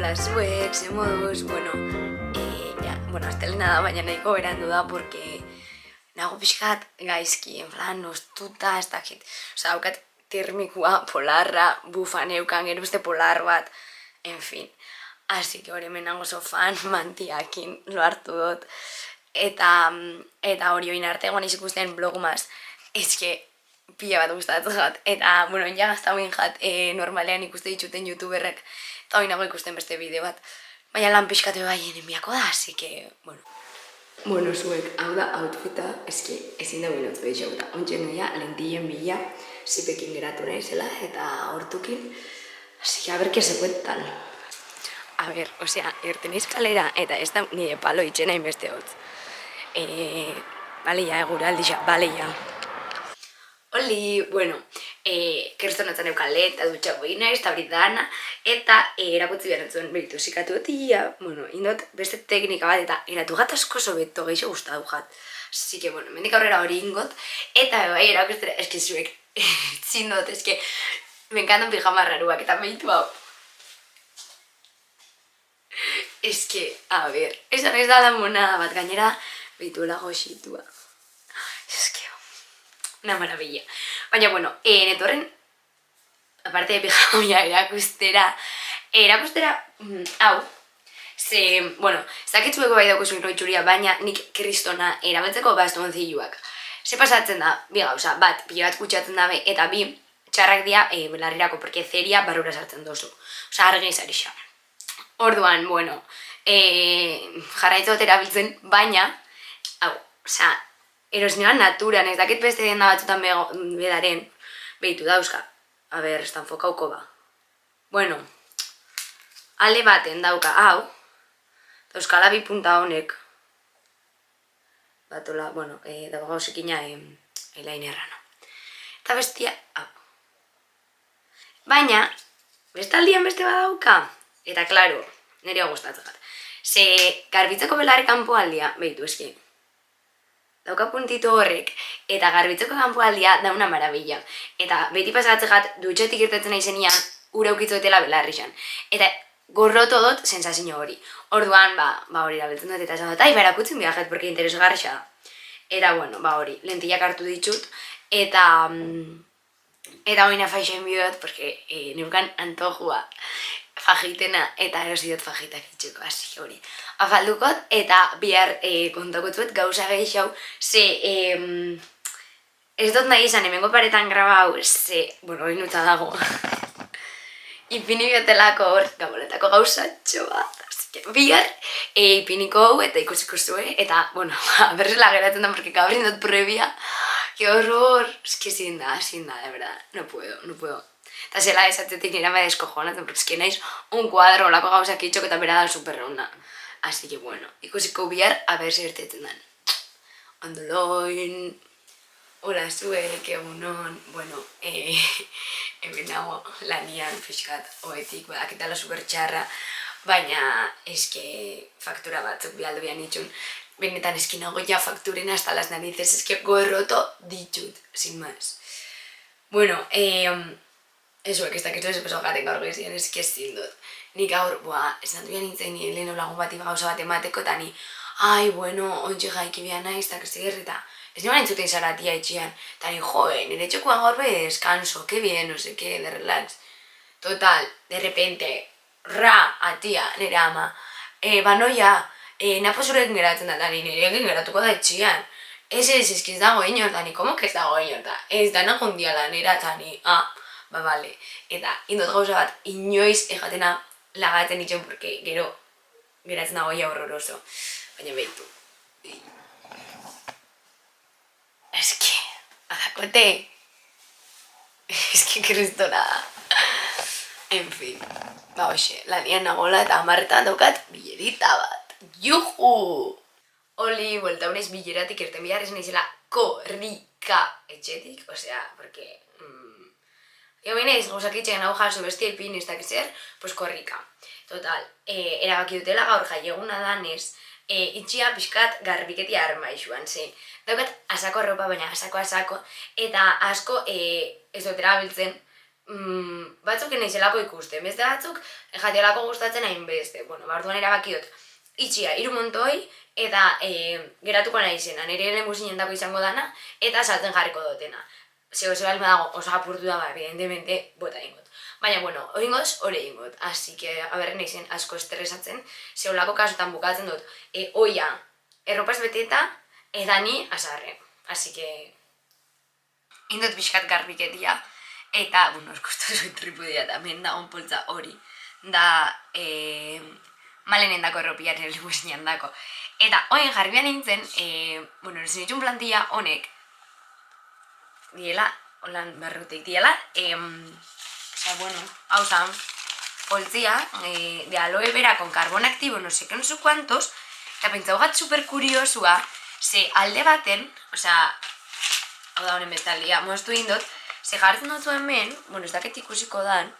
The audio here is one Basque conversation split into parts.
Hola zuek, ze moduz, astelena da, baina nahiko berandu da, porque nago pixkat gaizki, en plan, nostuta, ez dakit. Osa, daukat termikua, polarra, bufaneukan, gero beste polar bat, en fin. Así que hori hemen nago sofan, mantiakin, lo hartu dut. Eta hori oin arte egon ikusten blogumaz, eske pila bat gustatzen jat. Eta, bueno, ja gaztauin jat, normalean ikuste dituten youtuberrek, eta hori nago ikusten beste bideo bat. Baina lan pixkatu baien enbiako da, así que, bueno. Bueno, zuek, hau da outfita, eski ezin da binotzu behitxauta. Ontsen noia, lentillen bila, zipekin geratu nahizela, eta hortukin. Así que a ver, que se cuentan. A ver, osea, irten eskalera, eta ez da nire palo itxena inbeste hotz. Bale ya, eguraldixa, bale ya. Oli, bueno, kristonatzen eukan lehen, eta dutxako inaiz, eta britana, eta erakutzi behar zuen beritu zikatu etia, bueno, indot beste teknika bat, eta eratu gat asko sobeto gehiago gustatu jat. Así que, bueno, mendik aurrera hori ingot, eta bai, erakustera, eski zuek, txindot, eski, me encantan pijama raruak, eta behitu hau. Eski, a ver, esan ez da la monada bat, gainera, behitu lago xitua. Eski, una maravilla. Baina, bueno, netorren, aparte de pijamia erakustera, hau, ze, bueno, zakitzueko bai daukuzu irroitxuria, baina nik kristona erabiltzeko bastonziluak. Ze pasatzen da, bi gauza, bat, pila bat kutsatzen dabe, eta bi, txarrak dira belarrirako, porque zeria barrura sartzen dozu. Osa, argi izarixa. Orduan, bueno, jarraitzot erabiltzen, baina, hau, osa, erosnioan naturan, ez dakit beste denda batzutan bedaren, behitu dauzka. A ber, ez da enfokauko ba. Bueno, alde baten dauka, hau, dauzkala bi punta honek. Batola, bueno, dago gauzekina eyelinerra, no. Eta bestia, hau. Baina, bestaldian beste badauka, eta klaro, nire gustatzen bat. Ze, garbitzeko belarri kanpoaldia, behitu eski. Dauka puntito horrek, eta garbitzeko kanpoaldia da una maravilla. Eta beti pasatzen gat, dutxetik irtetzen naizenian, ura ukitzoetela belarrixan. Eta gorroto dut sensazio hori. Orduan, hori erabiltzen dut, eta esan dut, berakutzen biajet, porque interesgarrixa da. Eta, bueno, hori, lentillak hartu ditut, eta hoina faixen bidot, porque neukan antojua fajitena, eta erosidot fajitak itxuko, hasi hori. Afaldukot, eta bihar kontakotzuet gauza gehiago, ze, ez dut nahi izan, hemengo paretan grabau, ze, bueno, hori nutza dago. Ipini biotelako hor, gaboletako gauzatxo bat, bihar, ipiniko hau eta ikusiko zue, eta, bueno, berzela geratzen da, porque gabrin dut prebia, que horror, eski ezin da, de verdad, no puedo. Eta zela esatzetik nira me deskojonatzen, porque eski naiz un kuadro olako gauzak itxok eta bera da superrauna. Así que, bueno, ikusiko bihar, a ver si irtetzen dan. Ondoloin, hola zuek, egunon, bueno, hemen nago lanian pixkat oetik, badakitala supertxarra, baina eske faktura batzuk bialdo bian itxun, benetan eski nago ja fakturen hasta las narices, eske gorroto ditut, sin más. Bueno, ezuek ez dakitu ez peso gaten gaur gezien, eski ez zindut. Nik gaur, esan duan nintzen nire lehen lagun bati gauza bat emateko, eta ni, ontsi jaiki bian naiz, eta kesti gerrita. Ez nioan entzuten zaratia itxian, eta ni, nire txokuan gaur be descanso, que bien, no sé qué, de relax. Total, de repente, atia, nire ama, banoia, napo zurekin geratzen da, eta nire egin geratuko da itxian. Ez dago inor, eta ni, komo que ez dago inor, eta ez da nagon diala nire, eta ni, bale. Eta indot gauza bat, inoiz ejatena lagatzen itxen, porque gero geratzen dago ia horroroso. Baina behitu. Eski, adakote. Eski kristona da. En fin. Hoxe, lanian nagola eta amarretan daukat bilerita bat. Juhu! Oli, buelta unez bileratik irten bihar esan izela korrika etxetik. Osea, porque... Ego bineiz, gauzak itxean hau jaso besti epin ez dakizer, pues korrika. Total, erabaki dutela gaur jaieguna danez, itxia pixkat garbiketia armaixuan, ze. Daukat asako ropa, baina asako, eta asko ez dut erabiltzen, batzuk naizelako ikusten, beste batzuk jatialako gustatzen hainbeste. Bueno, barduan erabakiot, itxia, 3 montoi, eta geratuko nahi zena, nire lehen dako izango dana, eta saltzen jarriko dutena. Zego balma dago oso apurtu da, evidentemente, bota ingot. Baina, bueno, oingoz, hori ingot. Así que, aberren eizen asko estresatzen, zeolako kasutan bukatzen dut, oia, erropaz beteta, edani azarre. Así que, indot pixkat garbiketia, eta, bueno, eskostu zuen tripudia, eta men dagoen poltza hori, da, malenen dako erropian limusinean dako. Eta, oin jarri behar nintzen, bueno, zinitxun plantilla honek, diela, holan berrutik diela, bueno, hau zan, poltzia, de aloe vera con carbón activo, no sé cuantos, eta pentsau gat super kuriosua, ze alde baten, hau da honen bestaldia, moztu indot, ze jartzen dut hemen, bueno, ez daket ikusiko dan,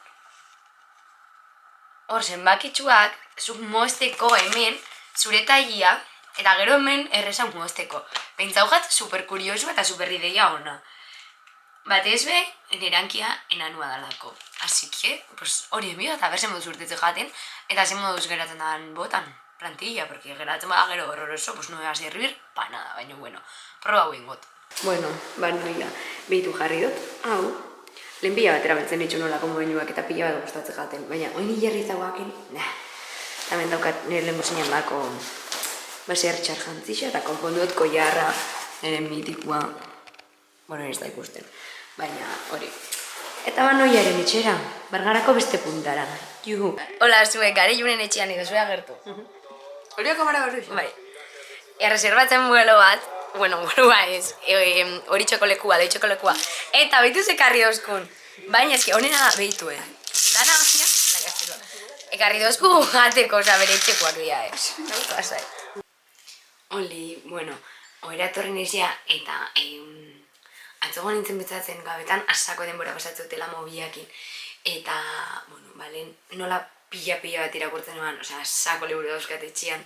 hor zenbakitxuak, zuk mozteko hemen, zure tailia, eta gero hemen errezau mozteko. Pentsau gat super kuriosua eta super ideia ona. Batez be, nerankia enanua dalako. Así que, pues, hori enbio, eta ber, zen moduz urtetze jaten, eta zen moduz geratzen dan botan, plantilla, porque geratzen bada gero horroroso, pues no me va a servir pa nada, baina, bueno, proba hau ingot. Bueno, noia, behitu jarri dut, hau, lehen pila bat erabiltzen ditxu nolako moenuak eta pila bat gustatzen jaten, baina, oin hilerri zauaken, eta ben daukat nire lehen bozinean dako, baser txar jantzisa, eta konponduot koiarra, nire mitikua, bueno, ez da ikusten. Baina, hori. Eta noiaren etxera, Bergarako beste puntara. Juhu. Hola, zuek, gare junen etxean edo zuea gertu. Horiak kamara gaur Bai. Erreserbatzen vuelo bat, bueno, vueloa ez, hori txoko lekua, doitxoko lekua. Eta behitu zekarri dozkun. Baina eski, honena da, behitu, Dana hostia, da gaztelua. Ekarri dozku gateko, bere etxekoak dira, ez. Pasai. Oli, bueno, oera etorri nizia, eta atzogo nintzen betzatzen gabetan asako denbora pasatzotela mobiakin. Eta, bueno, balen, nola pila bat irakurtzen eban, asako liburu dauzkat etxian.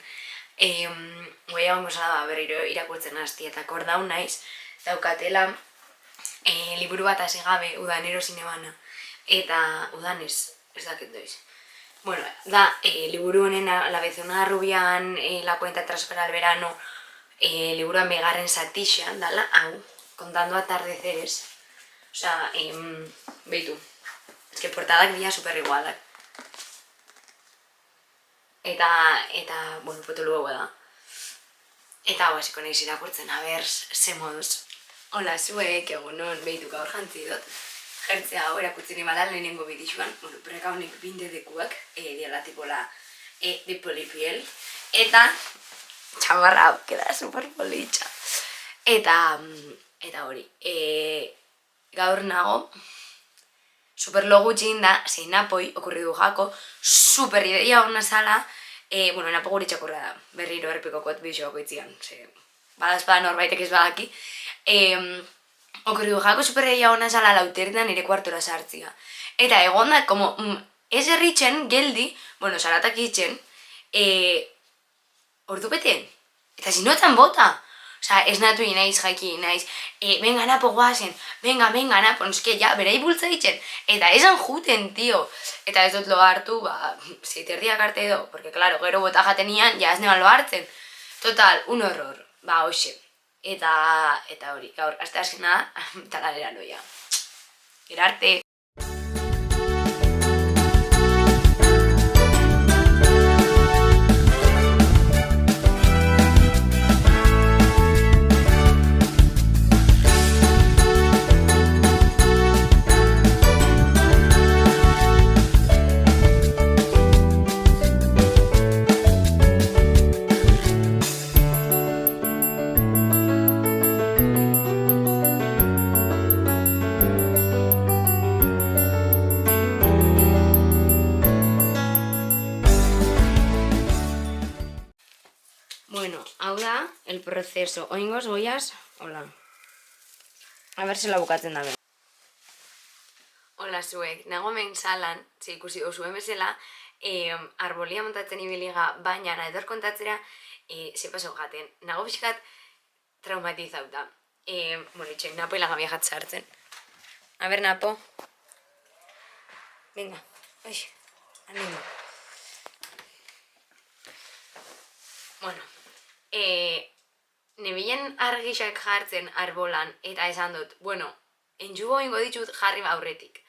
Goia hongo zala berriro irakurtzen hasti, eta kordau naiz, daukatela liburu bat hasi gabe udanero zinebana. Eta udan ez dakit doiz. Bueno, da, liburu honen La Bezona Rubian, La Cuenta Transfer al Verano, liburuan begarren zatixa, dala, hau. Contando atardeceres. Behitu. Ez que portadak dira super igualak. Eta, bueno, potolu hau da. Eta hau hasiko nahiz irakurtzen, aber, ze moduz. Hola, zuek, egunon, behitu gaur jantzi dut. Jertzea hau erakutzen ibalan lehenengo bidixuan, bueno, pereka honek binde dekuak, diala tipola de polipiel. Eta, txamarra hau, queda super politxa. Eta hori, gaur nago, super logutxin da, zein napoi, okurridu jako, super ideia hona zala, bueno, napo guri txakurra da, berriro errepikokot bidixoako itzian, badazpada norbaitek ez badaki, okurridu jako super ideia hona zala lautertan nire kuartora sartzia. Eta egon da, como, ez erritzen, geldi, bueno, zaratak itzen, ordu beten, eta zinoetan bota. Ez natu inaiz, jaiki inaiz, venga napo guazen, venga napo, noske, ja, berai bultza ditzen, eta esan juten, tio. Eta ez dut lo hartu, zeiterdiak arte edo, porque, claro, gero bota jatenian, ja ez neban lo hartzen. Total, un horror, hoxe. Eta hori, gaur, azte azkena, talalera noia. Gerarte. Bueno, hau da, el proceso. Oingoz, goiaz, hola. A ver, zela bukatzen da. Hola, zuek. Nago hemen salan, ze ikusi zuen bezala, arbolia montatzen ibiliga, baina nahi kontatzera, ze paso jaten. Nago pixkat traumatizauta. Bueno, itxoin, napo hilagabia jatzartzen. A ber, napo. Venga, animo. Bueno, nebilen argixak jartzen arbolan, eta esan dut, bueno, entxugo ingo ditut jarri aurretik.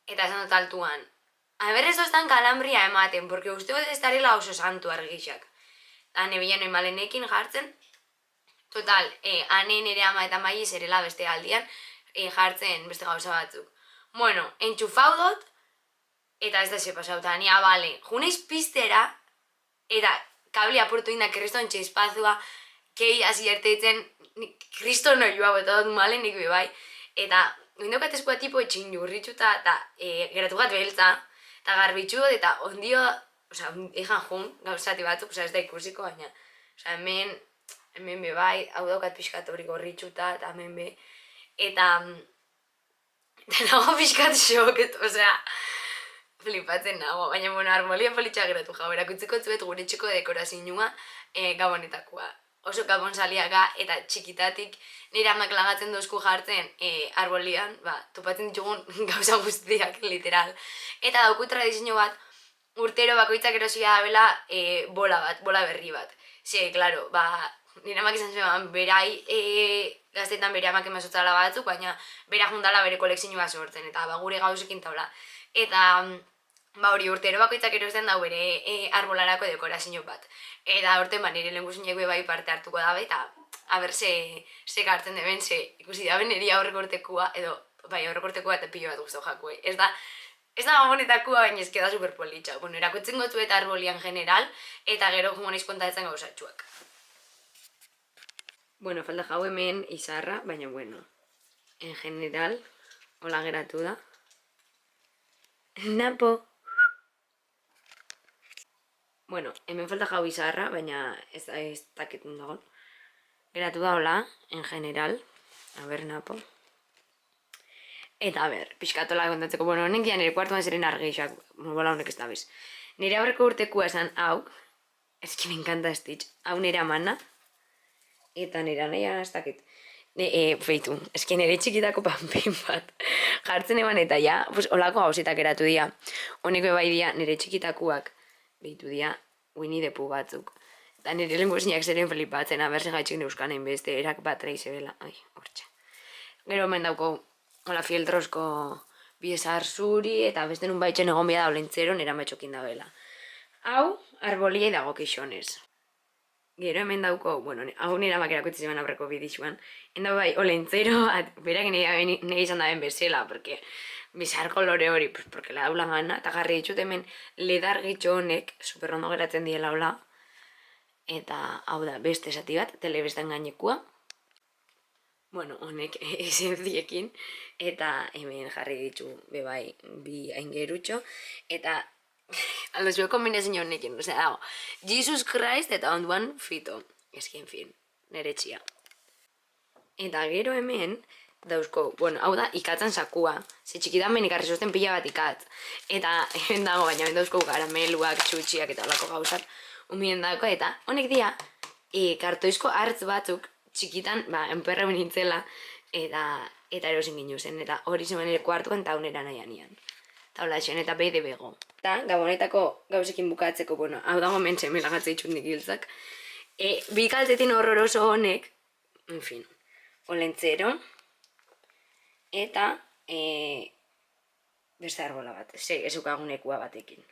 Eta esan dut altuan, aberrez oztan kalambria ematen, porque uste dut ez darela oso santu argixak. Eta nebilen oimalenekin jartzen, total, ane nire ama eta mai zerela beste aldian, jartzen beste gauza batzuk. Bueno, entxufau dut, eta ez da ze pasauta, nia, bale, juneiz piztera, eta kabli apurtu inda kriston txespazua, kei hasi erteitzen, kriston oioa bota dut male nik bebai, eta oindokat eskua tipo etxin jurritxuta, eta geratu bat beltza, eta garbitxu dut, eta ondio, oza, ejan jun, gauzati batzuk, oza, ez da ikusiko, baina, oza, hemen bebai, hau daukat pixkat hori gorritxuta, eta hemen be, eta nago pixkat xoket, osea, flipatzen nago, baina, bueno, armolia politxa geratu jau, erakutzeko zuet gure txeko dekorazinua gabonetakoa. Oso gabon saliaga eta txikitatik nire amak lagatzen dozku jartzen arbolian, topatzen ditugun gauza guztiak, literal. Eta dauku tradizio bat, urtero bakoitzak erosia dabela bola berri bat. Ze, klaro, nire amak izan zuen, berai gaztetan bere amak emazotzala batzuk, baina bera juntala bere kolekzioa sortzen, eta gure gauzekin taula. Eta hori urtero bakoitzak erosten dau bere arbolarako dekorazio bat. Eta horten nire lehenguzinek bai parte hartuko dabe, eta haber ze gartzen deben, ze ikusi dabe niri aurrekortekua, edo bai aurrekortekua eta pilo bat guztu jakue. Ez da gabonetakua, baina ez da superpolitxa. Bueno, erakutzen gotu eta arbolian general, eta gero jumoniz kontatzen gauzatxuak. Bueno, falta jau hemen izarra, baina bueno, en general, hola geratu da. Napo! Bueno, hemen falta jau izarra, baina ez daketun dagoen. Geratu da hola, en general. A ber, napo. Eta a ber, pixkatola kontatzeko, bueno, honek ja nire kuartuan ziren argeixak, bola honek ez da bez. Nire aurreko urtekua esan hau, eski me encanta Stitch, hau nire amana, eta nire nahian ez dakit. Feitu, eski nire txikitako panpin bat jartzen eban eta ja, holako gauzetak eratu dira. Honeko bai dira nire txikitakuak behitu dira Winnie the Pooh batzuk. Eta nire lenguzinak zeren flipatzen, abertzen gaitxik neuskanen beste, erak bat reizebela. Ai, hortxe. Gero hemen dauko, hola fieltrosko biezar zuri, eta beste nun baitzen egon bia da olentzero nera matxokin da bela. Hau, arboliei dago kixonez. Gero hemen dauko, bueno, hau nire amak erakutzi zemen aurreko bidixuan. Enda bai, olentzero, berak nire izan daben bezala, porque bizar kolore hori, porque la daula gana, eta garri ditut hemen ledar gitxo honek, superrondo geratzen diela hola. Eta hau da, beste esati bat, telebestan gainekua. Bueno, honek esentziekin, eta hemen jarri ditu bebai bi aingerutxo, eta aldo zuen kombinezio honekin, osea dago, Jesus Christ eta onduan fito, eski, en fin, nere txia. Eta gero hemen, dauzko, bueno, hau da, ikatzen sakua, ze txikitan ben ikarri zozten pila bat ikatz, eta hemen dago, baina hemen dauzko karameluak, txutxiak eta olako gauzak, umien dago, eta honek dia, kartoizko hartz batzuk, txikitan, enperra benintzela, eta erosin ginu zen, eta hori zemen ere kuartuan eta honera nahian ian. Eta hola esen, eta beide bego. Eta gabonetako gauzekin bukatzeko, bueno, hau dago mentxe melagatze itxundik giltzak. Bi kaltetin horroroso honek, en fin, olentzero, eta beste arbola bat, ezukagunekua batekin.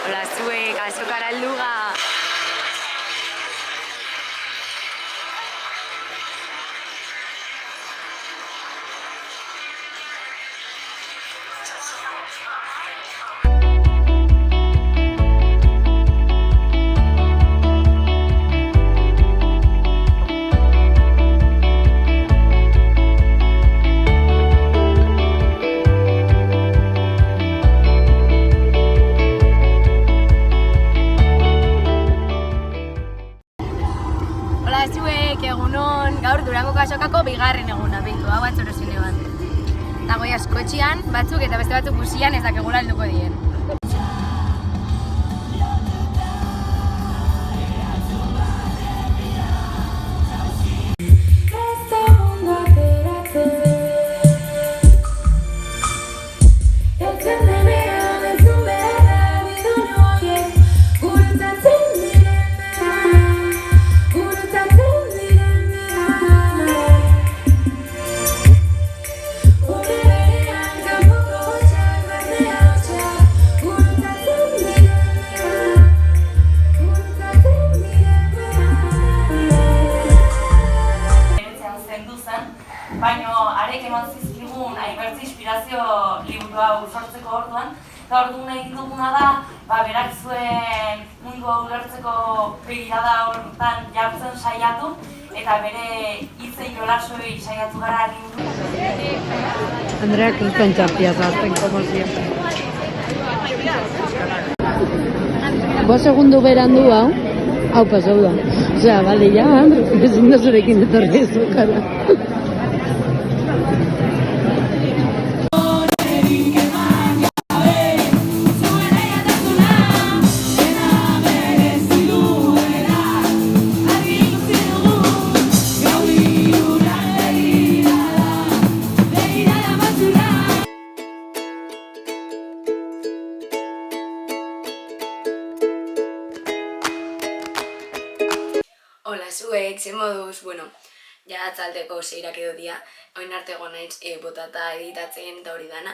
Hola zuek, azokara alduga! Kasokako bigarren eguna, behitu, hau atzorozine bat. Dago askotxian, batzuk eta beste batzuk guzian ez dakegula helduko dien. kolektiboa ulertzeko begirada horretan jartzen saiatu, eta bere hitzei jolasoi saiatu gara egin. Andrea Cristian Txapia zarten, como siempre. 5 segundu berandu hau pasau da. Osea, bale, ja, ezin da zurekin etorri ez dukara. Hola, zuek, zer moduz, bueno, ja atzaldeko 6 edo dia, oin arte egon naiz botata editatzen eta hori dana,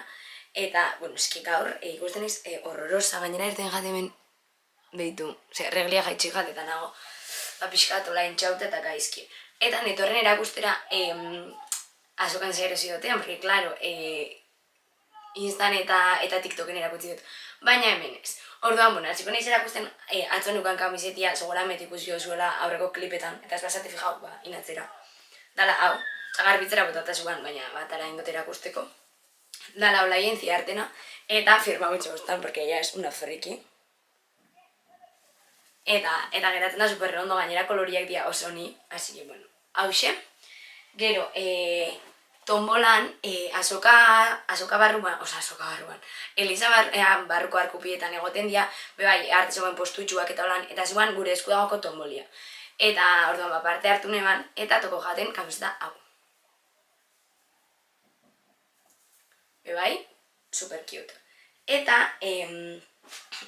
eta, bueno, eski gaur, ikusten naiz horrorosa, gainera irten jatemen, behitu, reglia jaitxik jatetan nago, pixkat ola entxaute eta gaizki. Eta netorren erakustera azokan zer erosiotean, porque, claro, Instan eta TikToken erakutsi dut, baina hemen ez. Orduan, bueno, atziko nahiz erakusten atzo nukan kamisetia seguramente ikusi zuela aurreko klipetan, eta ez basate fijau, inatzera. Dala, hau, garbitzera botata zuan, baina batara indot erakusteko. Dala, hola jentzi artena, eta firma gutxo guztan, porque ella es una friki. Eta geratzen da superre ondo, gainera koloriak dia oso ni, así que, bueno, hause. Gero, tombolan, azoka barruan, Elisa barruko arkupietan egoten dira, bebai, arte zegoen postutxuak eta holan, eta zegoen gure eskudagoko tombolia. Eta, orduan, parte hartu neban, eta toko jaten kamiseta hau. Bebai, super cute. Eta,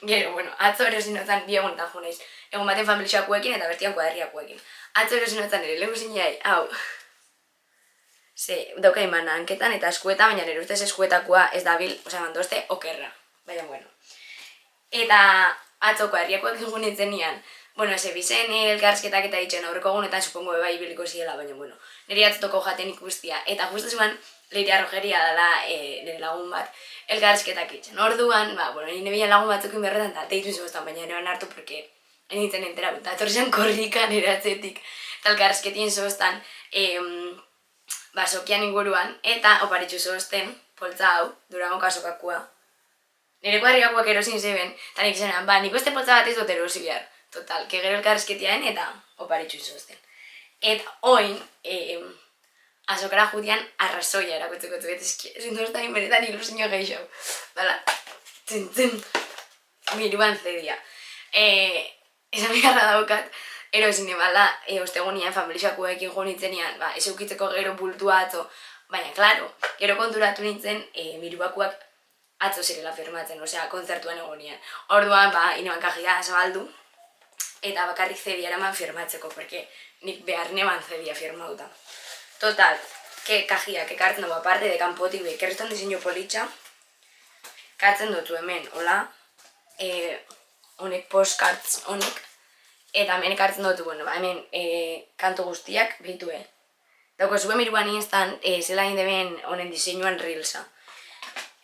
gero, bueno, atzo erosin notan bi egun tajo naiz. Egun baten familixakuekin eta bertian kuadriakuekin. Atzo erosin notan ere lehu zinai, hau. Ze, dauka imana hanketan eta eskueta, baina nire ustez eskuetakoa ez dabil, osea, mandoste, okerra. Baina, bueno. Eta atzoko herriakoak egun nintzen nian, bueno, ze bizen elkarrizketak eta ditzen aurreko egunetan, supongo bebai ibiliko ziela, baina, bueno, nire atzotoko jaten ikustia. Eta justu zuan, Leiria Rogeria dela nire lagun bat, elkarrizketak itzen. Orduan, bueno, nire bilan lagun batzukin berretan, eta teitu zuztan, baina nire ban hartu, porque nintzen entera, eta etorri zen korrika nire atzetik, eta elkarrizketien zuztan, basokian inguruan, eta oparitxu zozten, poltza hau, Durango kasokakua. Nire kuadriakuak erosin zeben, eta nik zenan, nik beste poltza bat ez dut erosi behar. Total, que gero elkarrizketiaen eta oparitxu zozten. Eta oin, azokara judian arrazoia erakotzeko zuet, ezin duztain beretan ilusinio gehiago. Bala, tzen, miruan zedia. Esan bigarra daukat, erosin ebala, ostegunian familixakuekin jo nintzenian, ez eukitzeko gero bultua atzo, baina, klaro, gero konturatu nintzen miruakuak atzo zirela firmatzen, osea, kontzertuan egonian. Orduan, ineban kajia zabaldu, eta bakarrik zedia eraman firmatzeko, porque nik behar neban zedia firmauta. Total, kajiak ekartzen dugu aparte de kanpotik bekerretan diseño politxa, kartzen dutu hemen, hola, honek postcards honek, eta hemen ekartzen dutu, bueno, hemen kantu guztiak behitue. Dauko zuen miruan instan, zela indeben honen diseinuan reelsa.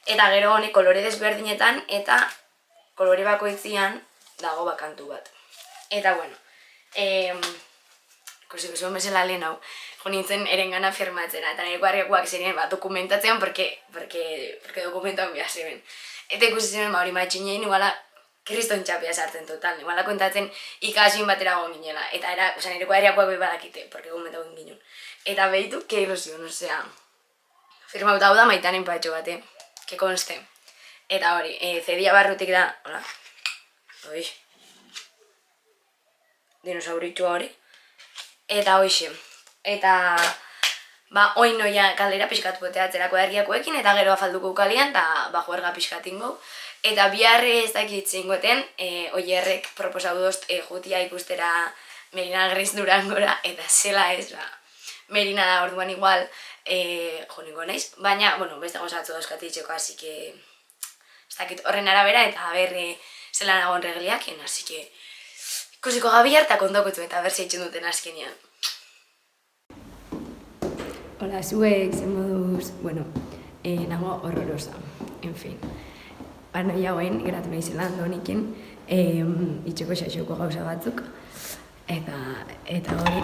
Eta gero honek kolore desberdinetan, eta kolore bakoitzian dago kantu bat. Eta, bueno, ikusiko zuen bezala lehen hau, jo nintzen erengana firmatzera, eta nire kuadriakoak zerien dokumentatzean, porque dokumentuan behar zeben. Eta ikusi zenen hori matxinein, iguala, kriston txapia sartzen total, iguala kontatzen ikasuin batera gomin ginela, eta nire kuadriakoak behi badakite, porque dokumentu egin ginen. Eta behitu, ke ilusion, osea, firmauta hau da maitanen patxo bate, que konste. Eta hori, zedia barrutik da, hola, oi, dinosauritxua hori, eta hoxe, eta oin noia kaldera pixkatu boteatzerako ergiakoekin, eta gero afalduko ukalian, eta juerga pixkatingo. Eta biharre ez dakitzen goten, oierrek proposau dozt jutia ikustera Merina Gris Durangora, eta zela ez, Merina da orduan igual, jo niko naiz, baina, bueno, beste gozatzu dauzkatitzeko, así que, ez dakit horren arabera, eta berre zela nagoen regliakien, así que, ikusiko gabi hartak ondokotu eta berse itxen duten azkenean. Hola, zuek, zen moduz, bueno, nago horrorosa, en fin. Banoia hoen, geratu nahi zelan doniken, itxeko xaxoko gauza batzuk, eta hori,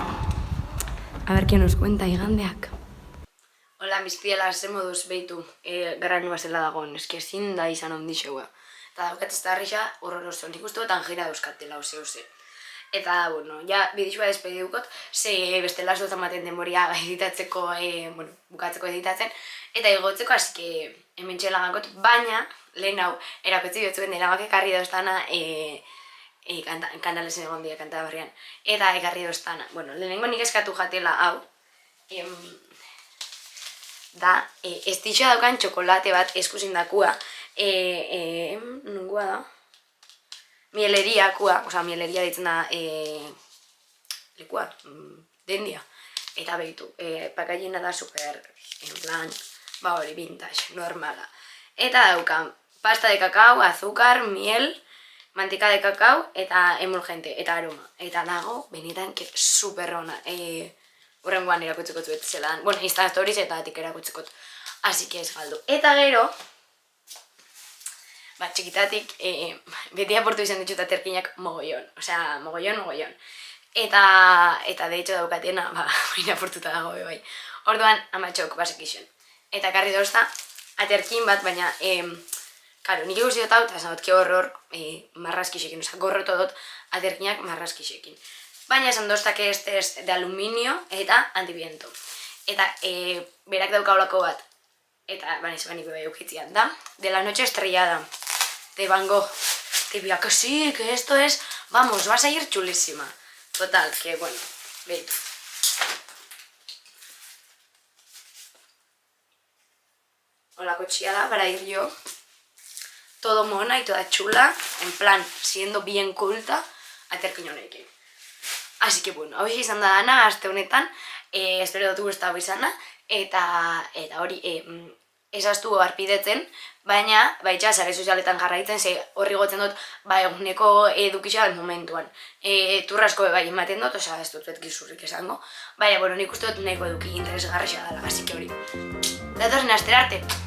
a ver, que nos cuenta igandeak. Hola, bizpiela, ze moduz behitu, granua zela dagoen, eski ezin da izan ondixeua. Eta daukat ez da harrixa, horroroso, nik uste dut anjera dauzkatela, ose. Eta, bueno, ja, bidixua despedidukot, ze bestela zuetan maten demoria editatzeko, bukatzeko editatzen, eta igotzeko, asike, hemen txelagakot, baina, lehen hau, erakotzi betzuen erabak ekarri dauztana, kanalezen egon dira, kanta barrian, eta ekarri dauztana. Bueno, lehenengo nik eskatu jatela hau, da, ez dixo daukan txokolate bat eskuzindakua, nungua da? Mieleriakua, mieleria ditzen da, lekua, dendia. Eta behitu, pakaiena da super, en plan, hori, vintage, normala. Eta daukan, pasta de kakao, azúcar, miel, mantika de kakao, eta emulgente, eta aroma. Eta dago, benetan, super ona. Horrengoan erakutzeko zuet zelan, bueno, Insta Stories eta atik erakutzeko. Así que ez galdu. Eta gero, txikitatik, beti aportu izan ditut aterkinak mogollon. Osea, mogollon. Eta de hecho daukatena, baina aportuta dago bai. Orduan, amatxok basek izan. Eta karri dozta, aterkin bat, baina, karo, nik ikusi dut hau, eta esan dut, ke horror, marraskisekin, osea, gorroto dut aterkinak marraskisekin. Baina esan dozta que este es de aluminio eta antiviento. Eta berak daukaulako bat, eta baina bai eukitzian da, de la noche estrellada. De Van Gogh, tibia, que sí, que esto es, vamos, vas a ir chulísima. Total, que bueno, veitu. Hola, cochiada, para ir yo, todo mona y toda chula, en plan, siendo bien culta, aterkin honekin. Así que bueno, hau izan da dana, aste honetan, espero dut gustatu izana, eta hori, ezaztu harpidetzen, baina, baitxa, sare sozialetan jarraitzen, ze horri gotzen dut, eguneko edukisa momentuan. Turrasko bai ematen dut, osea, ez dut gizurrik esango. Baina, bueno, nik uste dut nahiko eduki interesgarria dela, así que hori. Datorren astera arte!